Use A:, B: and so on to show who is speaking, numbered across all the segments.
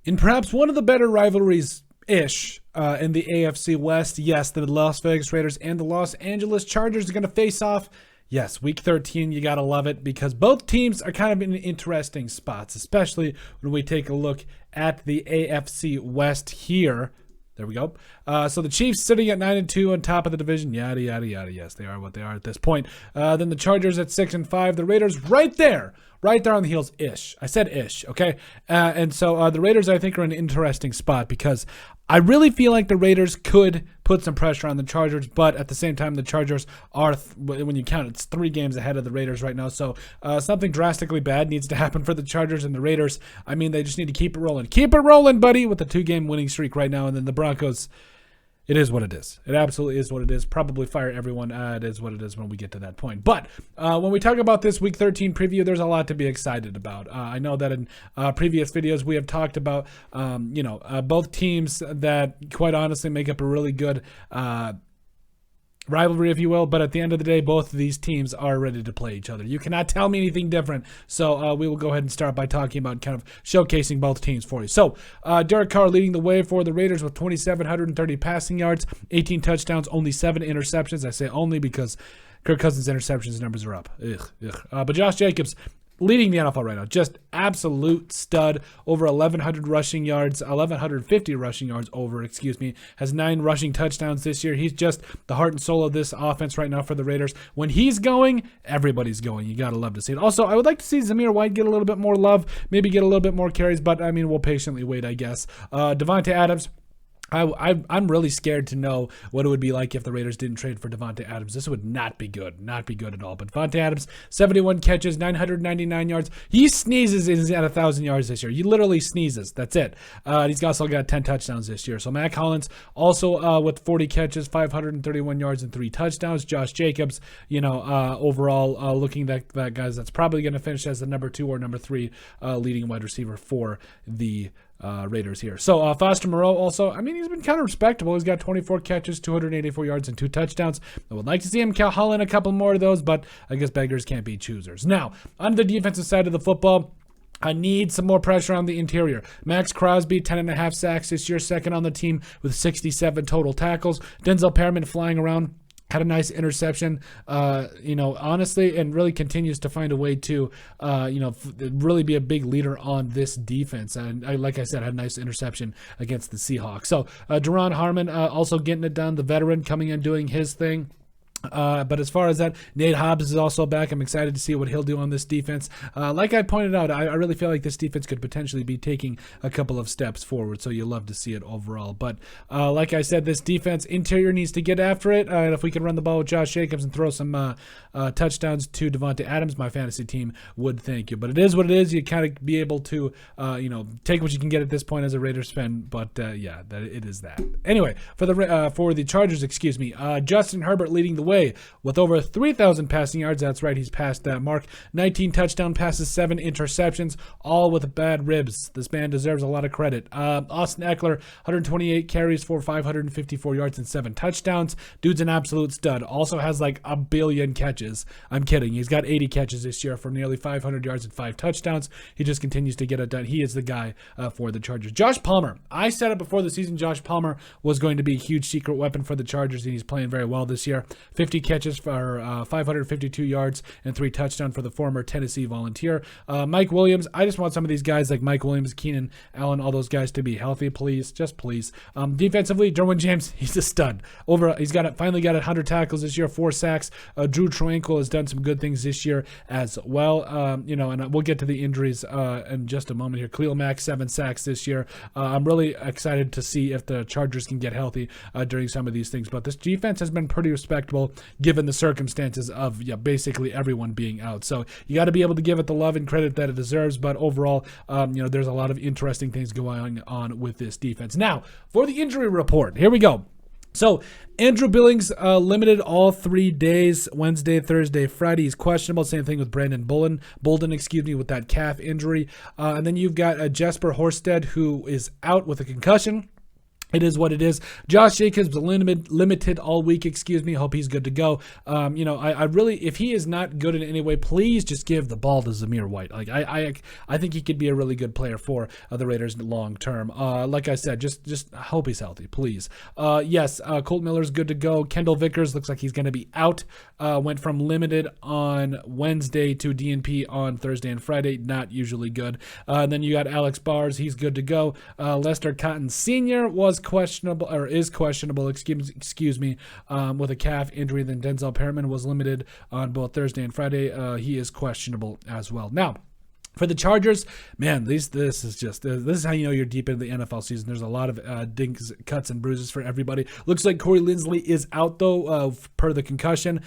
A: In perhaps one of the better rivalries-ish in the AFC West, yes, the Las Vegas Raiders and the Los Angeles Chargers are going to face off. Yes, Week 13, you got to love it because both teams are kind of in interesting spots, especially when we take a look at the AFC West here. There we go. So the Chiefs sitting at 9-2 on top of the division. Yada, yada, yada. Yes, they are what they are at this point. Then the Chargers at 6-5. The Raiders right there on the heels-ish. I said ish, okay? And so the Raiders, I think, are in an interesting spot because I really feel like the Raiders could put some pressure on the Chargers, but at the same time, the Chargers are, when you count, it's 3 games ahead of the Raiders right now. So something drastically bad needs to happen for the Chargers and the Raiders. I mean, they just need to keep it rolling. Keep it rolling, buddy, with the 2-game winning streak right now. And then the Broncos, it is what it is. It absolutely is what it is. Probably fire everyone. It is what it is when we get to that point. But when we talk about this Week 13 preview, there's a lot to be excited about. I know that in previous videos we have talked about, both teams that quite honestly make up a really good rivalry, if you will, but at the end of the day, both of these teams are ready to play each other. You cannot tell me anything different, so we will go ahead and start by talking about kind of showcasing both teams for you. So, Derek Carr leading the way for the Raiders with 2,730 passing yards, 18 touchdowns, only 7 interceptions. I say only because Kirk Cousins' interceptions numbers are up. But Josh Jacobs leading the NFL right now, just absolute stud, over 1,150 rushing yards has 9 rushing touchdowns this year. He's just the heart and soul of this offense right now for the Raiders. When he's going, everybody's going. You got to love to see it. Also, I would like to see Zamir White get a little bit more love, maybe get a little bit more carries, but I mean, we'll patiently wait, I guess. Devontae Adams, I'm really scared to know what it would be like if the Raiders didn't trade for Devontae Adams. This would not be good at all. But Devontae Adams, 71 catches, 999 yards. He sneezes and he's at 1,000 yards this year. He literally sneezes. That's it. He's also got 10 touchdowns this year. So Matt Collins also with 40 catches, 531 yards and 3 touchdowns. Josh Jacobs, overall looking at that guys, that's probably going to finish as the number 2 or number 3 leading wide receiver for the Raiders here. So Foster Moreau also, I mean, he's been kind of respectable. He's got 24 catches, 284 yards, and 2 touchdowns. I would like to see him haul in a couple more of those, but I guess beggars can't be choosers. Now, on the defensive side of the football, I need some more pressure on the interior. Max Crosby, 10.5 sacks this year, second on the team with 67 total tackles. Denzel Perriman flying around. Had a nice interception, honestly, and really continues to find a way to, really be a big leader on this defense. And like I said, had a nice interception against the Seahawks. So, Duron Harmon also getting it done, the veteran coming in doing his thing. But as far as that, Nate Hobbs is also back. I'm excited to see what he'll do on this defense. Like I pointed out, I really feel like this defense could potentially be taking a couple of steps forward, so you'll love to see it overall. But like I said, this defense interior needs to get after it. And if we can run the ball with Josh Jacobs and throw some touchdowns to Devontae Adams, my fantasy team would thank you. But it is what it is. You kind of be able to, take what you can get at this point as a Raiders fan. But it is that. Anyway, for the Chargers, Justin Herbert leading the way with over 3,000 passing yards. That's right, he's passed that mark. 19 touchdown passes, 7 interceptions, all with bad ribs. This man deserves a lot of credit. Austin Eckler, 128 carries for 554 yards and 7 touchdowns. Dude's an absolute stud. Also has like a billion catches. I'm kidding. He's got 80 catches this year for nearly 500 yards and 5 touchdowns. He just continues to get it done. He is the guy for the Chargers. Josh Palmer. I said it before the season. Josh Palmer was going to be a huge secret weapon for the Chargers, and he's playing very well this year. 50 catches for 552 yards and 3 touchdowns for the former Tennessee Volunteer. Mike Williams, I just want some of these guys like Mike Williams, Keenan Allen, all those guys to be healthy, please. Just please. Defensively, Derwin James, he's a stud. He's finally got 100 tackles this year, 4 sacks. Drew Tranquill has done some good things this year as well. And we'll get to the injuries in just a moment here. Khalil Mack, 7 sacks this year. I'm really excited to see if the Chargers can get healthy during some of these things. But this defense has been pretty respectable given the circumstances of basically everyone being out. So you got to be able to give it the love and credit that it deserves. But overall, there's a lot of interesting things going on with this defense. Now, for the injury report, here we go. So Andrew Billings limited all 3 days, Wednesday, Thursday, Friday. He's questionable. Same thing with Brandon Bolden, with that calf injury. And then you've got Jesper Horsted, who is out with a concussion. It is what it is. Josh Jacobs limited all week. Hope he's good to go. I really, if he is not good in any way, please just give the ball to Zamir White. Like I think he could be a really good player for the Raiders long term. Like I said, just hope he's healthy, please. Yes, Colt Miller's good to go. Kendall Vickers looks like he's going to be out. Went from limited on Wednesday to DNP on Thursday and Friday. Not usually good. Then you got Alex Bars. He's good to go. Lester Cotton Sr. is questionable, with a calf injury. Then Denzel Perriman was limited on both Thursday and Friday. He is questionable as well. Now, for the Chargers, man, this is how you know you're deep into the NFL season. There's a lot of dinks, cuts, and bruises for everybody. Looks like Corey Linsley is out, though, per the concussion.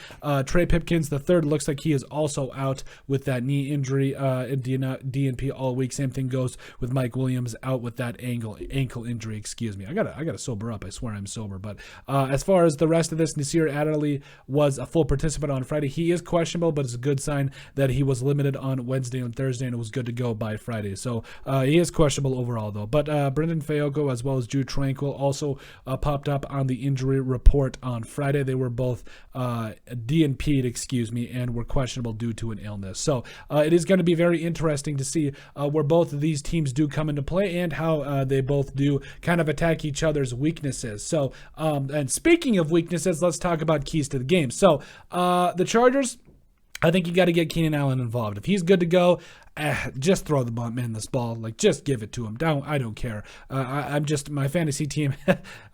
A: Trey Pipkins III looks like he is also out with that knee injury in DNP all week. Same thing goes with Mike Williams, out with that ankle injury. I gotta sober up. I swear I'm sober. But as far as the rest of this, Nasir Adderley was a full participant on Friday. He is questionable, but it's a good sign that he was limited on Wednesday and Thursday, and was good to go by Friday. So he is questionable overall, though. But Brendan Fayoko as well as Jude Tranquil also popped up on the injury report on Friday. They were both DNP'd, and were questionable due to an illness. So it is going to be very interesting to see where both of these teams do come into play and how they both do kind of attack each other's weaknesses. So, and speaking of weaknesses, let's talk about keys to the game. So the Chargers, I think you got to get Keenan Allen involved. If he's good to go, just throw the man this ball. Like, just give it to him. I don't care. I'm just, my fantasy team,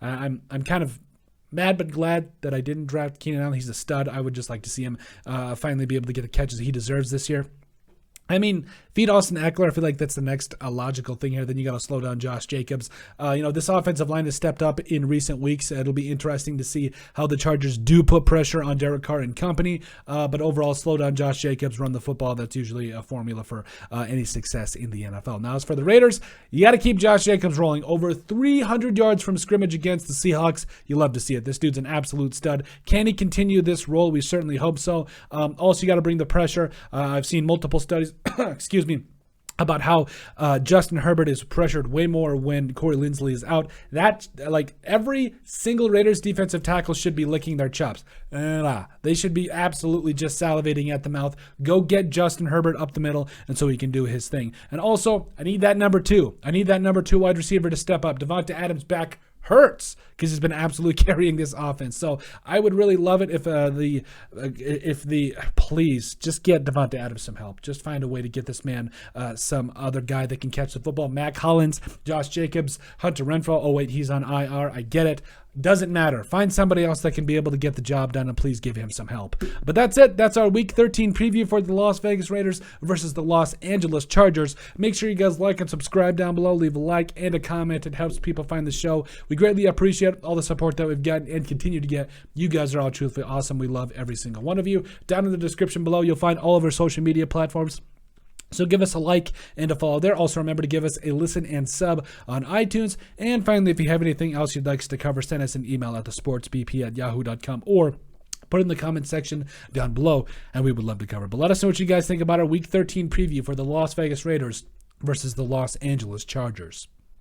A: I'm kind of mad but glad that I didn't draft Keenan Allen. He's a stud. I would just like to see him finally be able to get the catches he deserves this year. I mean, feed Austin Eckler. I feel like that's the next logical thing here. Then you got to slow down Josh Jacobs. This offensive line has stepped up in recent weeks. It'll be interesting to see how the Chargers do put pressure on Derek Carr and company. But overall, slow down Josh Jacobs, run the football. That's usually a formula for any success in the NFL. Now, as for the Raiders, you got to keep Josh Jacobs rolling. Over 300 yards from scrimmage against the Seahawks. You love to see it. This dude's an absolute stud. Can he continue this role? We certainly hope so. Also, you got to bring the pressure. I've seen multiple studies about how Justin Herbert is pressured way more when Corey Linsley is out. That, like, every single Raiders defensive tackle should be licking their chops. They should be absolutely just salivating at the mouth. Go get Justin Herbert up the middle, and so he can do his thing. And also, I need that number two. I need that number 2 wide receiver to step up. Devonta Adams back hurts because he's been absolutely carrying this offense. So I would really love it if please just get Devonta Adams some help. Just find a way to get this man some other guy that can catch the football. Mac Hollins, Josh Jacobs, Hunter Renfrow. Oh wait, he's on IR. I get it. Doesn't matter. Find somebody else that can be able to get the job done, and please give him some help. But that's it. That's our Week 13 preview for the Las Vegas Raiders versus the Los Angeles Chargers. Make sure you guys like and subscribe down below. Leave a like and a comment. It helps people find the show. We greatly appreciate all the support that we've gotten and continue to get. You guys are all truthfully awesome. We love every single one of you. Down in the description below, you'll find all of our social media platforms. So give us a like and a follow there. Also, remember to give us a listen and sub on iTunes. And finally, if you have anything else you'd like us to cover, send us an email at thesportsbp@yahoo.com or put it in the comment section down below, and we would love to cover. But let us know what you guys think about our Week 13 preview for the Las Vegas Raiders versus the Los Angeles Chargers.